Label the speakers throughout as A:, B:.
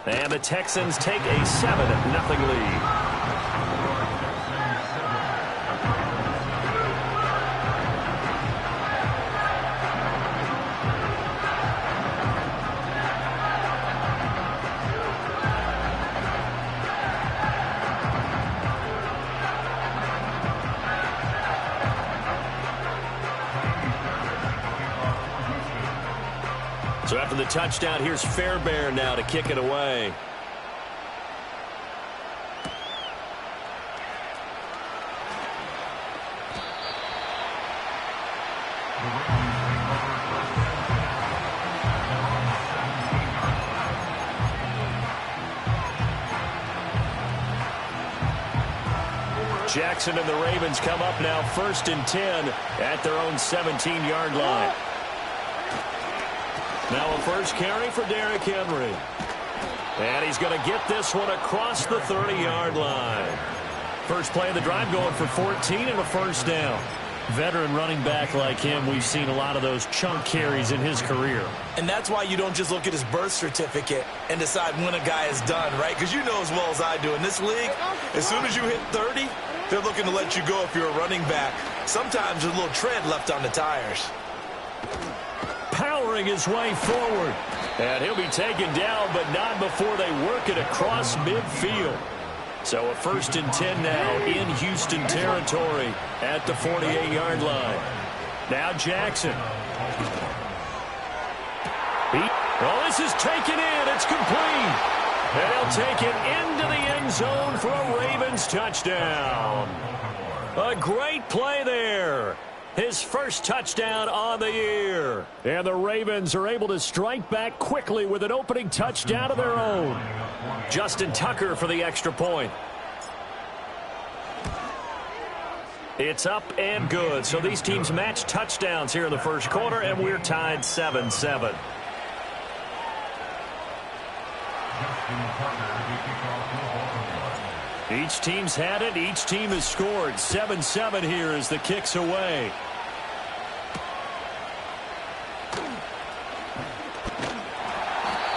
A: And the Texans take a 7-0 lead. So after the touchdown, here's Fairbairn now to kick it away. Jackson and the Ravens come up now 1st and 10 at their own 17-yard line. Now a first carry for Derrick Henry. And he's going to get this one across the 30-yard line. First play of the drive going for 14 and a first down. Veteran running back like him, we've seen a lot of those chunk carries in his career.
B: And that's why you don't just look at his birth certificate and decide when a guy is done, right? Because you know as well as I do, in this league, as soon as you hit 30, they're looking to let you go if you're a running back. Sometimes there's a little tread left on the tires.
A: Powering his way forward. And he'll be taken down, but not before they work it across midfield. So a 1st and 10 now in Houston territory at the 48-yard line. Now Jackson. Well, this is taken in. It's complete. And he'll take it into the end zone for a Ravens touchdown. A great play there. His first touchdown on the year. And the Ravens are able to strike back quickly with an opening touchdown of their own. Justin Tucker for the extra point. It's up and good. So these teams match touchdowns here in the first quarter, and we're tied 7-7. Each team's had it. Each team has scored. 7-7 here as the kick's away.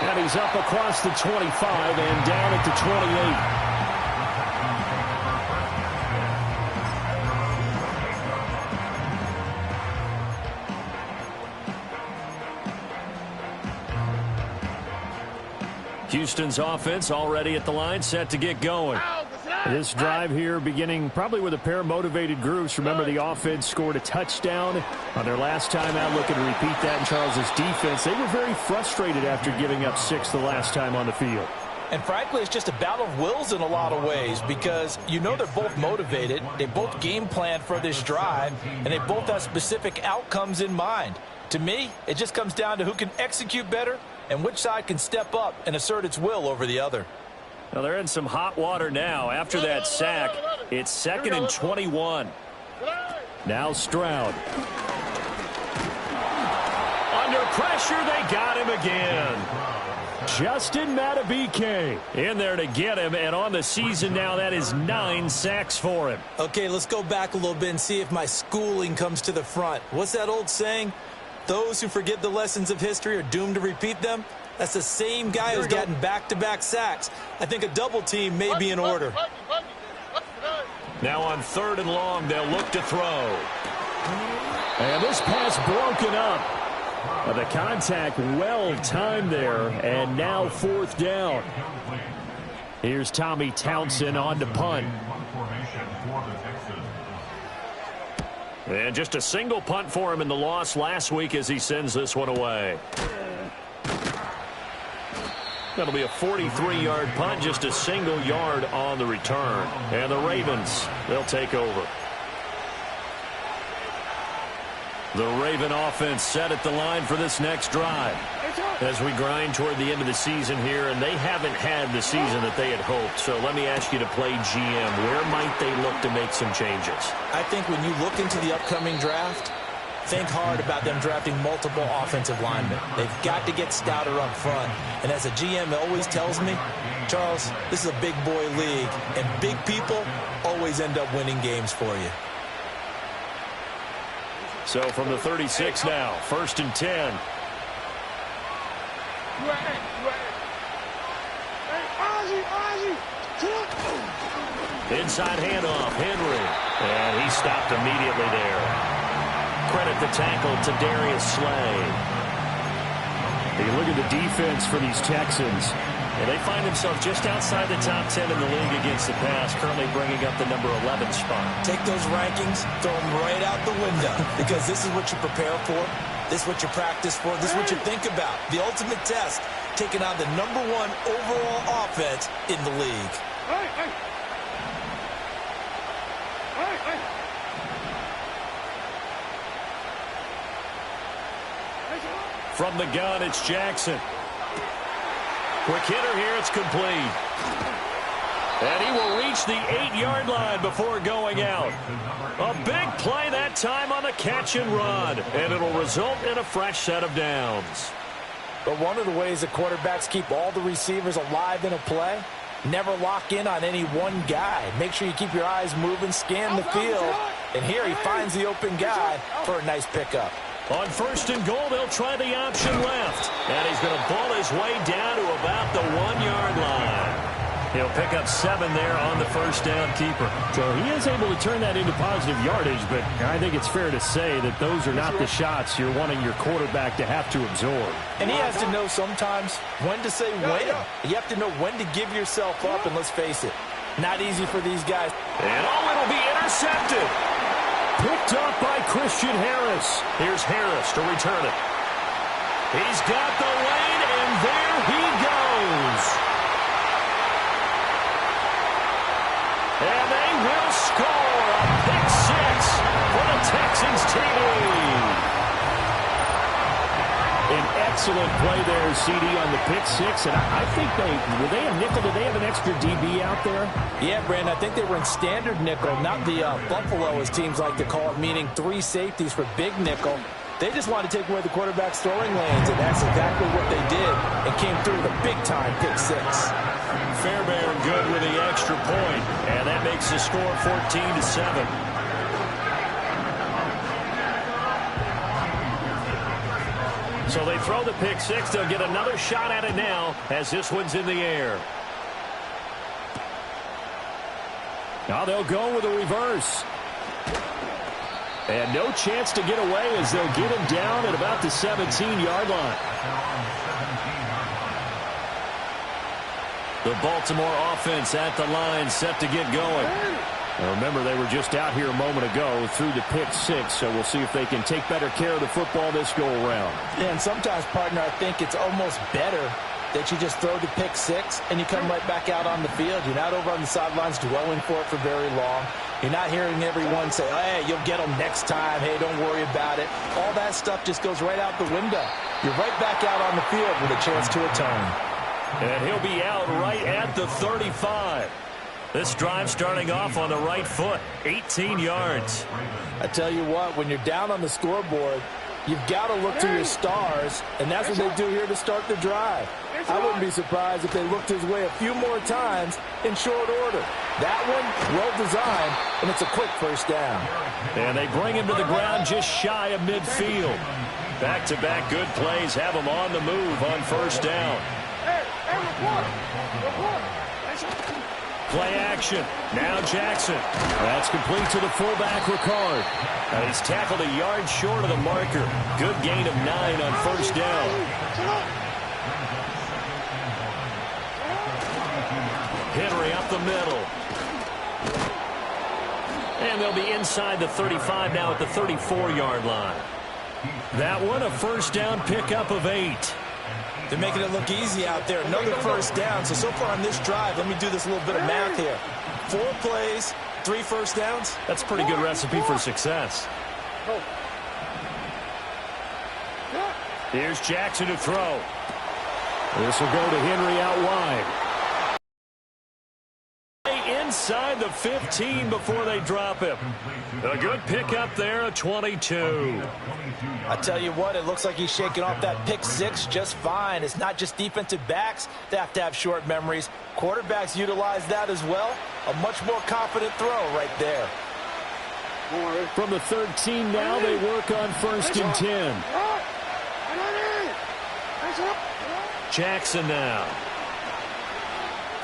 A: And he's up across the 25 and down at the 28. Houston's offense already at the line, set to get going. This drive here beginning probably with a pair of motivated groups. Remember, the offense scored a touchdown on their last time out, looking to repeat that in Charles's defense. They were very frustrated after giving up 6 the last time on the field.
B: And frankly, it's just a battle of wills in a lot of ways, because you know they're both motivated. They both game plan for this drive, and they both have specific outcomes in mind. To me, it just comes down to who can execute better and which side can step up and assert its will over the other.
A: Well, they're in some hot water now. After that sack, it's 2nd and 21. Now Stroud. Under pressure, they got him again. Justin Madubuike in there to get him, and on the season now, that is 9 sacks for him.
B: Okay, let's go back a little bit and see if my schooling comes to the front. What's that old saying? Those who forget the lessons of history are doomed to repeat them. That's the same guy who's gotten back-to-back sacks. I think a double team may be in order.
A: Now on 3rd and long, they'll look to throw. And this pass broken up. The contact well-timed there, and now 4th down. Here's Tommy Townsend on to punt. And just a single punt for him in the loss last week as he sends this one away. That'll be a 43-yard punt, just a single yard on the return. And the Ravens, they'll take over. The Raven offense set at the line for this next drive. As we grind toward the end of the season here, and they haven't had the season that they had hoped. So let me ask you to play GM. Where might they look to make some changes?
B: I think when you look into the upcoming draft, think hard about them drafting multiple offensive linemen. They've got to get stouter up front. And as a GM always tells me, Charles, this is a big boy league, and big people always end up winning games for you.
A: So from the 36 now, 1st and 10. Inside handoff, Henry. And he stopped immediately there. Credit the tackle to Darius Slay.
C: You look at the defense for these Texans.
A: And they find themselves just outside the top 10 in the league against the pass, currently bringing up the number 11 spot.
B: Take those rankings, throw them right out the window, because this is what you prepare for, this is what you practice for, this is what you think about. The ultimate test, taking on the number 1 overall offense in the league.
A: From the gun, it's Jackson. Quick hitter here, it's complete. And he will reach the 8-yard line before going out. A big play that time on the catch and run. And it'll result in a fresh set of downs.
B: But one of the ways that quarterbacks keep all the receivers alive in a play, never lock in on any one guy. Make sure you keep your eyes moving, scan the field. And here he finds the open guy for a nice pickup.
A: On 1st and goal, they'll try the option left. And he's going to ball his way down to about the 1-yard line. He'll pick up 7 there on the first down keeper.
C: So he is able to turn that into positive yardage, but I think it's fair to say that those are not the shots you're wanting your quarterback to have to absorb.
B: And he has to know sometimes when to say when. You have to know when to give yourself up, and let's face it, not easy for these guys.
A: And it'll be intercepted. Picked up by Christian Harris. Here's Harris to return it. He's got the lane, and there he goes. And they will score a pick 6 for the Texans team.
C: An excellent play there, CD, on the pick 6. And I think were they a nickel? Did they have an extra DB out there?
B: Yeah, Brandon, I think they were in standard nickel, not the Buffalo, as teams like to call it, meaning 3 safeties for big nickel. They just wanted to take away the quarterback's throwing lanes, and that's exactly what they did, and came through with a big-time pick 6.
A: Fairbairn good with the extra point, and that makes the score 14-7. So they throw the pick 6. They'll get another shot at it now as this one's in the air.
C: Now they'll go with a reverse. And no chance to get away as they'll get him down at about the 17-yard line.
A: The Baltimore offense at the line, set to get going.
C: Now remember, they were just out here a moment ago through the pick 6, so we'll see if they can take better care of the football this go-around.
B: Yeah, and sometimes, partner, I think it's almost better that you just throw the pick 6 and you come right back out on the field. You're not over on the sidelines dwelling for it for very long. You're not hearing everyone say, hey, you'll get them next time. Hey, don't worry about it. All that stuff just goes right out the window. You're right back out on the field with a chance to atone.
A: And he'll be out right at the 35. This drive starting off on the right foot, 18 yards.
B: I tell you what, when you're down on the scoreboard, you've got to look to your stars, and that's what they do here to start the drive. I wouldn't be surprised if they looked his way a few more times in short order. That one, well designed, and it's a quick first down.
A: And they bring him to the ground just shy of midfield. Back-to-back good plays have him on the move on first down. Play action. Now Jackson.
C: That's complete to the fullback, Ricard.
A: And he's tackled a yard short of the marker. Good gain of 9 on first down. Henry up the middle. And they'll be inside the 35 now at the 34-yard line. That one, a first down pickup of 8.
B: They're making it look easy out there. Another first down. So far on this drive, let me do this little bit of math here. 4 plays, 3 first downs.
A: That's a pretty good recipe for success. Here's Jackson to throw.
C: This will go to Henry out wide.
A: Inside the 15 before they drop him. A good pickup there, a 22.
B: I tell you what, it looks like he's shaking off that pick 6 just fine. It's not just defensive backs that have to have short memories. Quarterbacks utilize that as well. A much more confident throw right there.
C: From the 13 now, they work on 1st and 10.
A: Jackson now.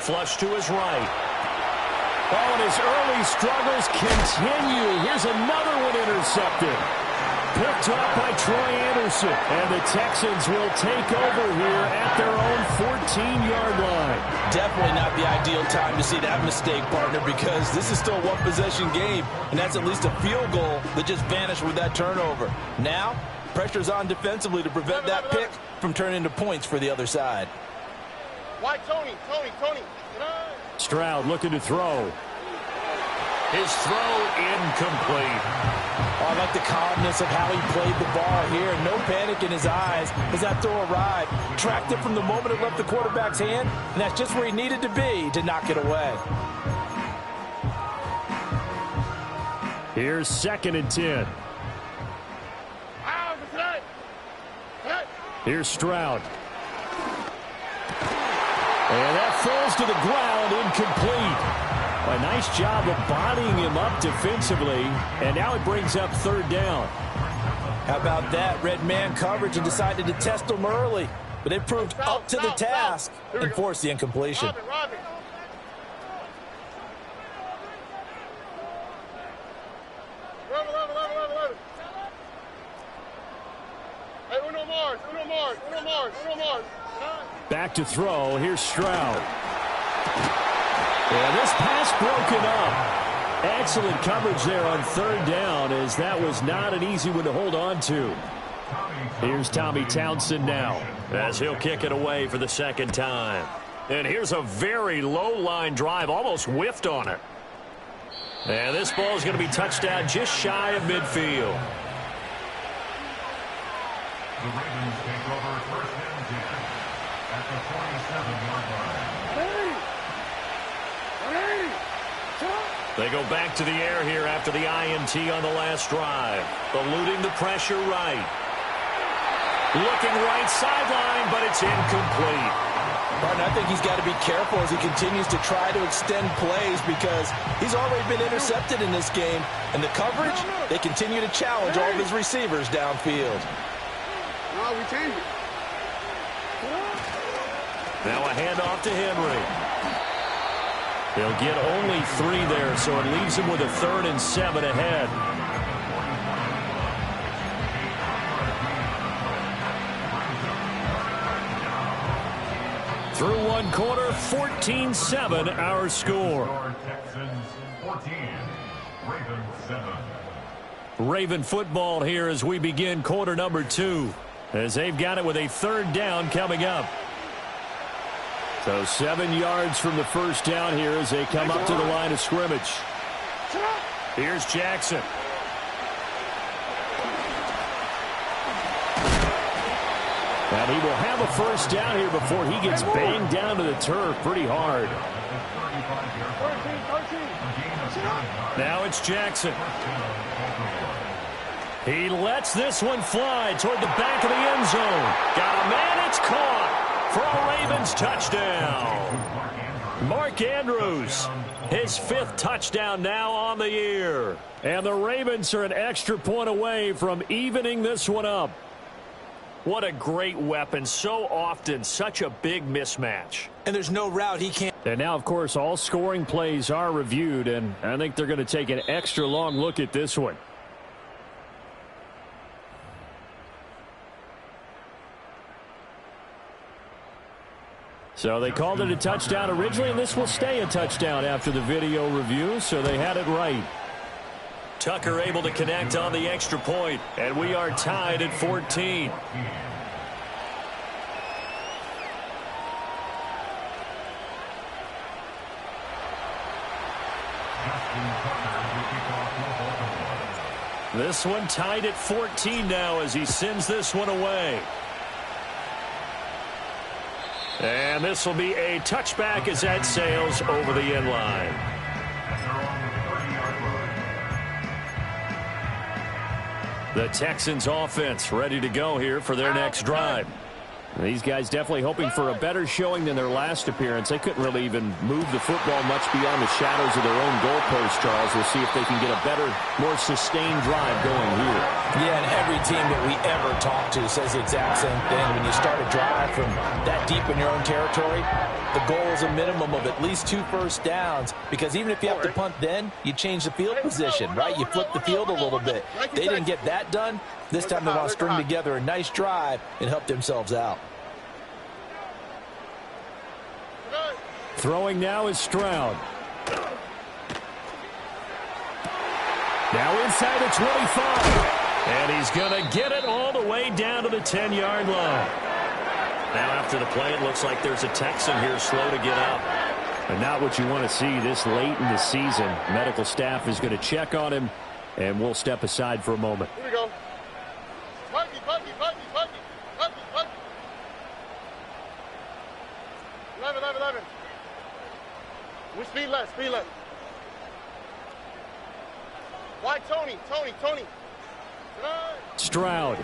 A: Flush to his right.
C: Oh, and his early struggles continue. Here's another one intercepted. Picked up by Troy Anderson. And the Texans will take over here at their own 14-yard line.
B: Definitely not the ideal time to see that mistake, partner, because this is still a one-possession game, and that's at least a field goal that just vanished with that turnover. Now, pressure's on defensively to prevent that pick from turning into points for the other side.
D: Why, Tony?
C: Stroud looking to throw.
A: His throw incomplete.
B: Oh, I like the calmness of how he played the ball here. No panic in his eyes as that throw arrived. Tracked it from the moment it left the quarterback's hand, and that's just where he needed to be to knock it away.
C: Here's 2nd and 10. Here's Stroud. And that falls to the ground, incomplete. A nice job of bodying him up defensively, and now it brings up 3rd down.
B: How about that? Red man coverage and decided to test him early, but it proved up to the task and forced the incompletion.
D: Robin. Hey, uno Mars.
C: Back to throw. Here's Stroud. And this pass broken up. Excellent coverage there on 3rd down, as that was not an easy one to hold on to. Here's Tommy Townsend now,
A: as he'll kick it away for the 2nd time. And here's a very low line drive, almost whiffed on it. And this ball is going to be touchdown just shy of midfield.
E: The Ravens take over 1st and 10 at the 47-yard line.
A: They go back to the air here after the INT on the last drive. Eluding the pressure right. Looking right sideline, but it's incomplete.
B: Martin, I think he's got to be careful as he continues to try to extend plays because he's already been intercepted in this game. And the coverage, they continue to challenge all of his receivers downfield.
D: No, we changed it.
A: Now a handoff to Henry. They'll get only 3 there, so it leaves him with a 3rd and 7 ahead. Through 1 quarter, 14-7 our score.
E: Texans 14, Ravens 7.
C: Raven football here as we begin quarter number 2, as they've got it with a 3rd down coming up. So 7 yards from the 1st down here as they come up to the line of scrimmage. Here's Jackson. And he will have a 1st down here before he gets banged down to the turf pretty hard.
A: Now it's Jackson. He lets this one fly toward the back of the end zone. Got a man, it's caught for a Ravens touchdown. Mark Andrews, his 5th touchdown now on the year.
C: And the Ravens are an extra point away from evening this one up.
A: What a great weapon. So often, such a big mismatch.
B: And there's no route he can't.
C: And now, of course, all scoring plays are reviewed, and I think they're going to take an extra long look at this one. So they called it a touchdown originally, and this will stay a touchdown after the video review, so they had it right.
A: Tucker able to connect on the extra point, and we are tied at 14. This one tied at 14 now as he sends this one away. And this will be a touchback as that sails over the end line. The Texans offense ready to go here for their next drive.
C: These guys definitely hoping for a better showing than their last appearance. They couldn't really even move the football much beyond the shadows of their own goalpost, Charles. We'll see if they can get a better, more sustained drive going here.
B: Yeah, and every team that we ever talk to says the exact same thing. When you start a drive from that deep in your own territory, The goal is a minimum of at least 2 first downs, because even if you have to punt then, you change the field position, right? You flip the field a little bit. They didn't get that done. This time they want to string together a nice drive and help themselves out.
C: Throwing now is Stroud. Now inside the 25. And he's going to get it all the way down to the 10-yard line.
A: Now after the play, it looks like there's a Texan here slow to get up.
C: And not what you want to see this late in the season. Medical staff is going to check on him, and we'll step aside for a moment.
D: Here we go. Buggy. 11. We speed left. Why, Tony?
C: Stroud.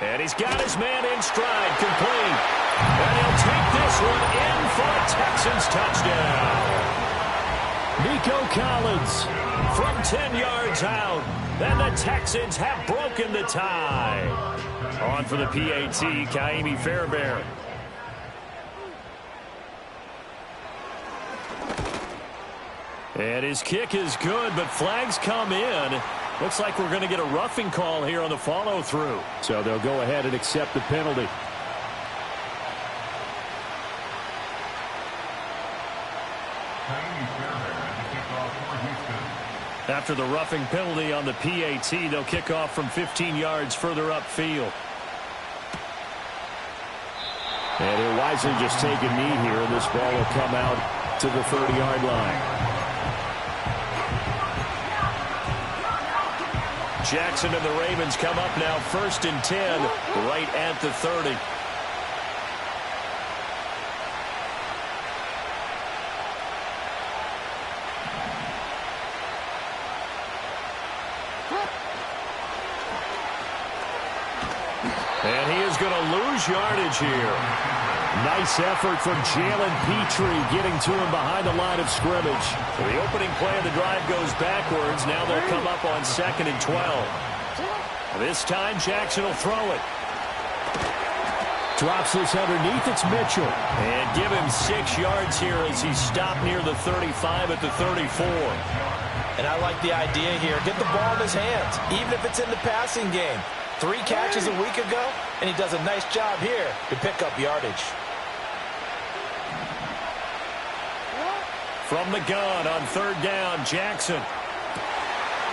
C: And he's got his man in stride, complete. And he'll take this one in for a Texans touchdown. Nico Collins from 10 yards out. And the Texans have broken the tie. On for the PAT, Kaimi Fairbairn. And his kick is good, but flags come in. Looks like we're going to get a roughing call here on the follow-through. So they'll go ahead and accept the penalty. After the roughing penalty on the PAT, they'll kick off from 15 yards further upfield. And he'll wisely just take a knee here, and this ball will come out to the 30-yard line. Jackson and the Ravens come up now 1st and 10, right at the 30. And he is going to lose yardage here. Nice effort from Jalen Petrie getting to him behind the line of scrimmage. So the opening play of the drive goes backwards. Now they'll come up on 2nd and 12. This time Jackson will throw it. Drops this underneath. It's Mitchell. And give him 6 yards here as he stopped near the 35 at the 34.
B: And I like the idea here. Get the ball in his hands, even if it's in the passing game. 3 catches a week ago, and he does a nice job here to pick up yardage.
C: From the gun on 3rd down, Jackson.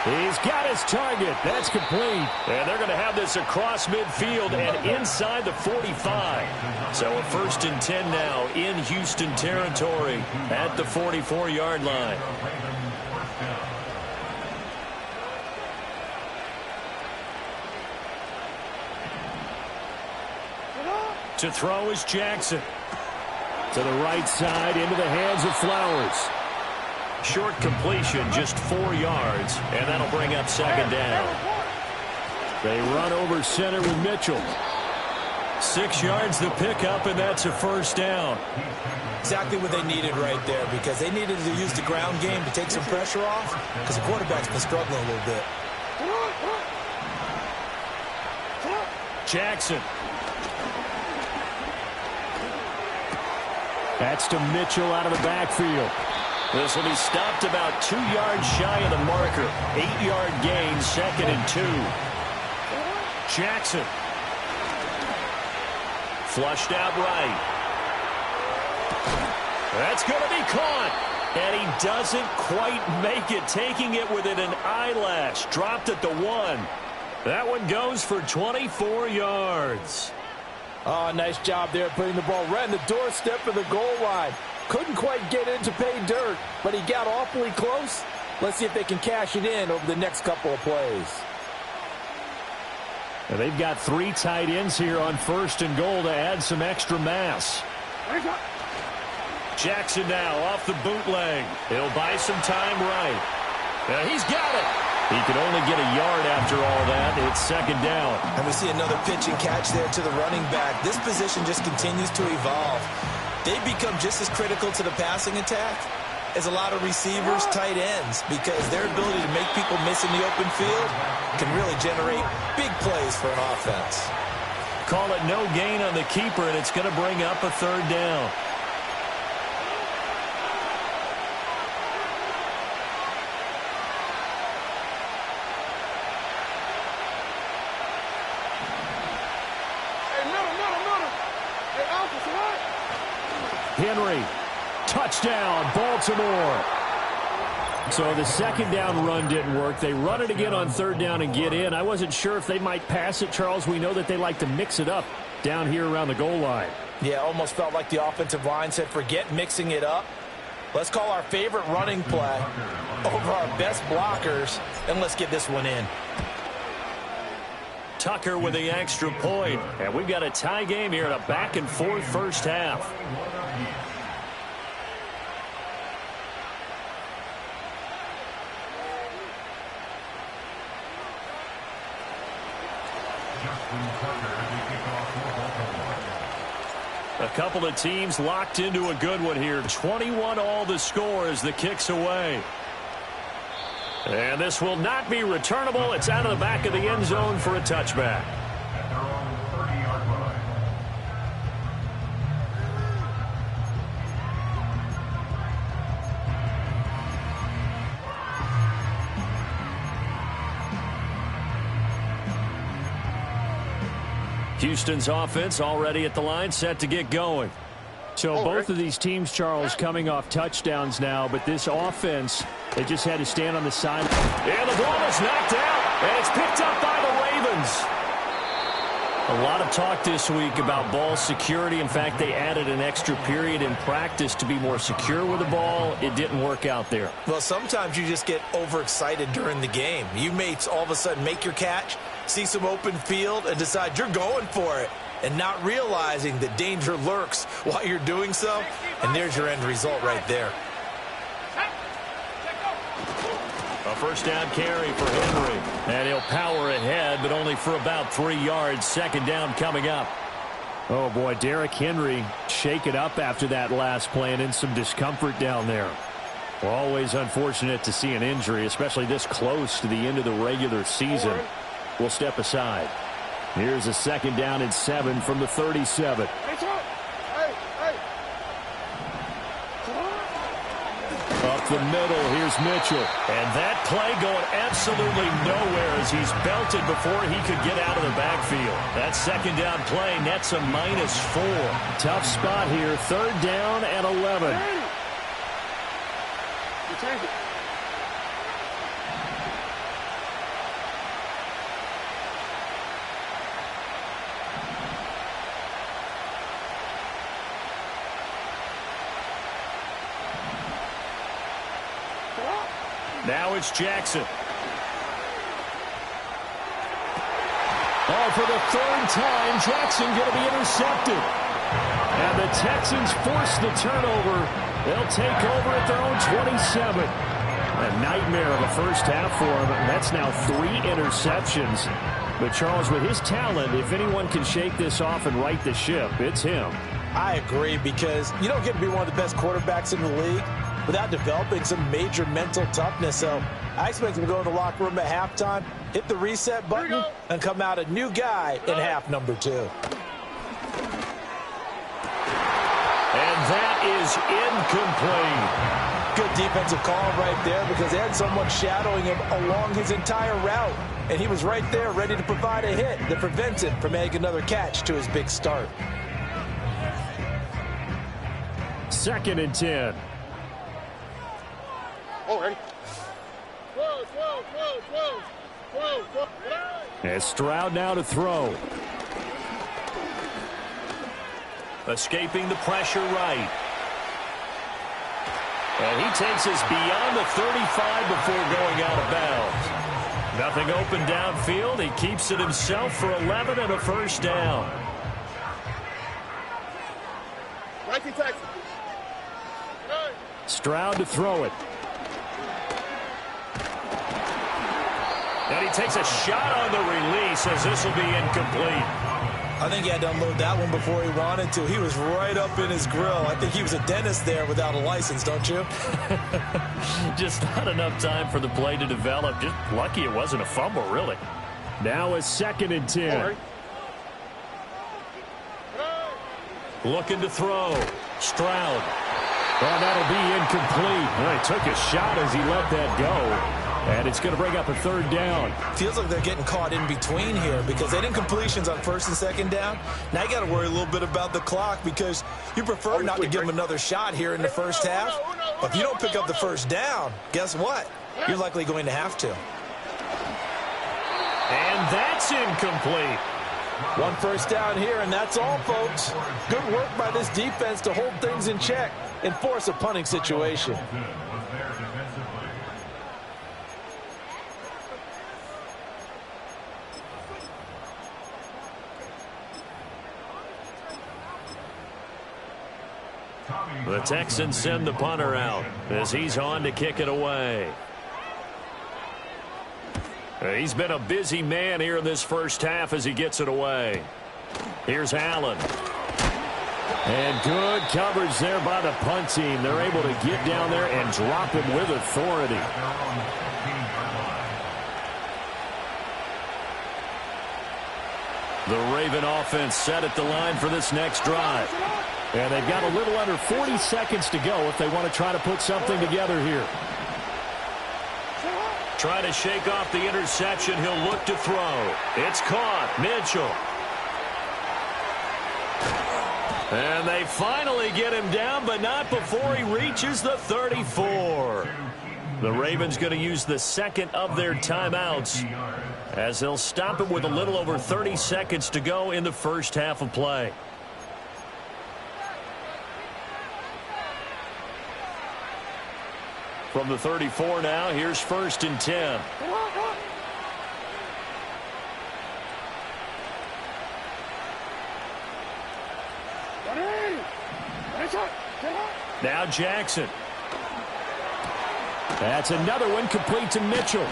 C: He's got his target. That's complete. And they're going to have this across midfield and inside the 45. So a 1st and 10 now in Houston territory at the 44-yard line. To throw is Jackson. To the right side, into the hands of Flowers. Short completion, just 4 yards, and that'll bring up 2nd down. They run over center with Mitchell. 6 yards the pickup, and that's a 1st down.
B: Exactly what they needed right there, because they needed to use the ground game to take some pressure off, because the quarterback's been struggling a little bit.
C: Jackson. That's to Mitchell out of the backfield. This will be stopped about 2 yards shy of the marker. 8-yard gain, 2nd and 2. Jackson. Flushed out right. That's going to be caught. And he doesn't quite make it, taking it within an eyelash. Dropped at the 1. That one goes for 24 yards.
B: Oh, nice job there putting the ball right in the doorstep of the goal line. Couldn't quite get in to pay dirt, but he got awfully close. Let's see if they can cash it in over the next couple of plays.
C: And they've got 3 tight ends here on 1st and goal to add some extra mass. Jackson now off the bootleg. He'll buy some time right. He's got it. He can only get a yard after all that. It's 2nd down.
B: And we see another pitch and catch there to the running back. This position just continues to evolve. They become just as critical to the passing attack as a lot of receivers, tight ends, because their ability to make people miss in the open field can really generate big plays for an offense.
C: Call it no gain on the keeper, and it's going to bring up a third down. Henry, touchdown, Baltimore. So the second down run didn't work. They run it again on third down and get in. I wasn't sure if they might pass it, Charles. We know that they like to mix it up down here around the goal line.
B: Yeah, almost felt like the offensive line said, forget mixing it up. Let's call our favorite running play over our best blockers, and let's get this one in.
C: Tucker with the extra point. And we've got a tie game here in a back-and-forth first half. A couple of teams locked into a good one here. 21 all the score as the kick's away. And this will not be returnable. It's out of the back of the end zone for a touchback.
E: At their own 30-yard line.
C: Houston's offense already at the line, set to get going. So both of these teams, Charles, coming off touchdowns now, but this offense, they just had to stand on the side. And the ball is knocked out, and it's picked up by the Ravens. A lot of talk this week about ball security. In fact, they added an extra period in practice to be more secure with the ball. It didn't work out there.
B: Well, sometimes you just get overexcited during the game. You may all of a sudden make your catch, see some open field, and decide you're going for it, and not realizing that danger lurks while you're doing so. And there's your end result right there.
C: A first down carry for Henry. And he'll power ahead, but only for about 3 yards. Second down coming up. Oh, boy, Derrick Henry shake it up after that last play and in some discomfort down there. Well, always unfortunate to see an injury, especially this close to the end of the regular season. We'll step aside. Here's a second down and 7 from the 37. Up the middle, here's Mitchell. And that play going absolutely nowhere as he's belted before he could get out of the backfield. That second down play nets a -4. Tough spot here, third down and 11. Now it's Jackson. Oh, for the third time, Jackson going to be intercepted. And the Texans force the turnover. They'll take over at their own 27. A nightmare of a first half for him. That's now 3 interceptions. But Charles, with his talent, if anyone can shake this off and right the ship, it's him.
B: I agree, because you don't get to be one of the best quarterbacks in the league without developing some major mental toughness. So I expect him to go in the locker room at halftime, hit the reset button, and come out a new guy in half number 2.
C: And that is incomplete.
B: Good defensive call right there, because they had someone shadowing him along his entire route. And he was right there ready to provide a hit that prevents him from making another catch to his big start.
C: Second and 10.
D: Oh, ready? Whoa.
C: And Stroud now to throw. Escaping the pressure right. And he takes us beyond the 35 before going out of bounds. Nothing open downfield. He keeps it himself for 11 and a first down.
D: Right to Texas.
C: Stroud to throw it. And he takes a shot on the release as this will be incomplete.
B: I think he had to unload that one before he wanted to. He was right up in his grill. I think he was a dentist there without a license, don't you?
C: Just not enough time for the play to develop. Just lucky it wasn't a fumble, really. Now a second and 10. Looking to throw. Stroud. Oh, that'll be incomplete. Well, he took a shot as he let that go. And it's going to bring up a third down.
B: Feels like they're getting caught in between here because they didn't completions on first and second down. Now you got to worry a little bit about the clock because you prefer not to give them another shot here in the first half. But if you don't pick up the first down, guess what? You're likely going to have to.
C: And that's incomplete.
B: One first down here, and that's all, folks. Good work by this defense to hold things in check and force a punting situation.
C: The Texans send the punter out as he's on to kick it away. He's been a busy man here in this first half as he gets it away. Here's Allen. And good coverage there by the punt team. They're able to get down there and drop him with authority. The Raven offense set at the line for this next drive. And they've got a little under 40 seconds to go if they want to try to put something together here. Try to shake off the interception. He'll look to throw. It's caught. Mitchell. And they finally get him down, but not before he reaches the 34. The Ravens going to use the second of their timeouts as they'll stop him with a little over 30 seconds to go in the first half of play. From the 34 now, here's 1st and 10. Now Jackson. That's another one complete to Mitchell.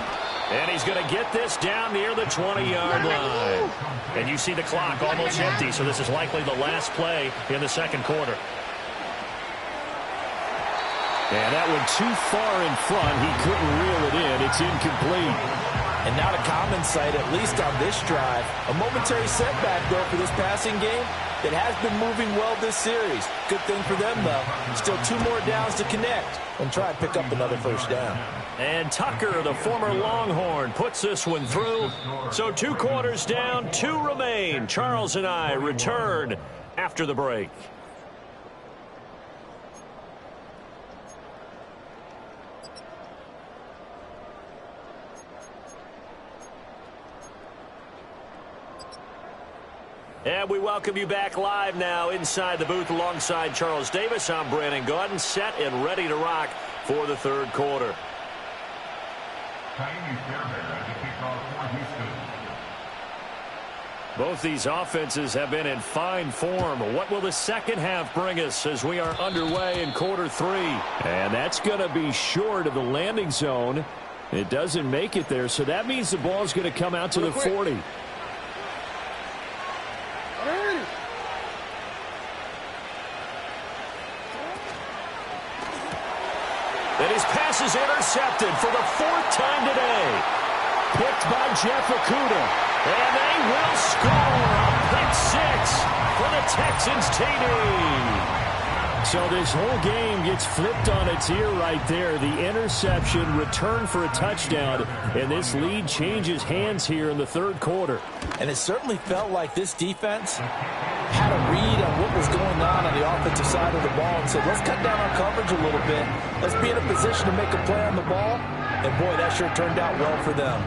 C: And he's going to get this down near the 20-yard line. And you see the clock almost empty, so this is likely the last play in the second quarter. And that one too far in front. He couldn't reel it in. It's incomplete.
B: And not a common sight, at least on this drive. A momentary setback, though, for this passing game. It has been moving well this series. Good thing for them, though. Still 2 more downs to connect and try and pick up another first down.
C: And Tucker, the former Longhorn, puts this one through. So 2 quarters down, 2 remain. Charles and I return after the break. And we welcome you back live now inside the booth alongside Charles Davis. I'm Brandon Gaudin, set and ready to rock for the third quarter. Both these offenses have been in fine form. What will the second half bring us as we are underway in quarter 3? And that's going to be short of the landing zone. It doesn't make it there, so that means the ball's going to come out to the 40. And his pass is intercepted for the 4th time today. Picked by Jeff Okudah. And they will score a pick 6 for the Texans TD. So this whole game gets flipped on its ear right there. The interception, return for a touchdown, and this lead changes hands here in the third quarter.
B: And it certainly felt like this defense had a read on what was going on the offensive side of the ball and said, let's cut down our coverage a little bit. Let's be in a position to make a play on the ball. And, boy, that sure turned out well for them.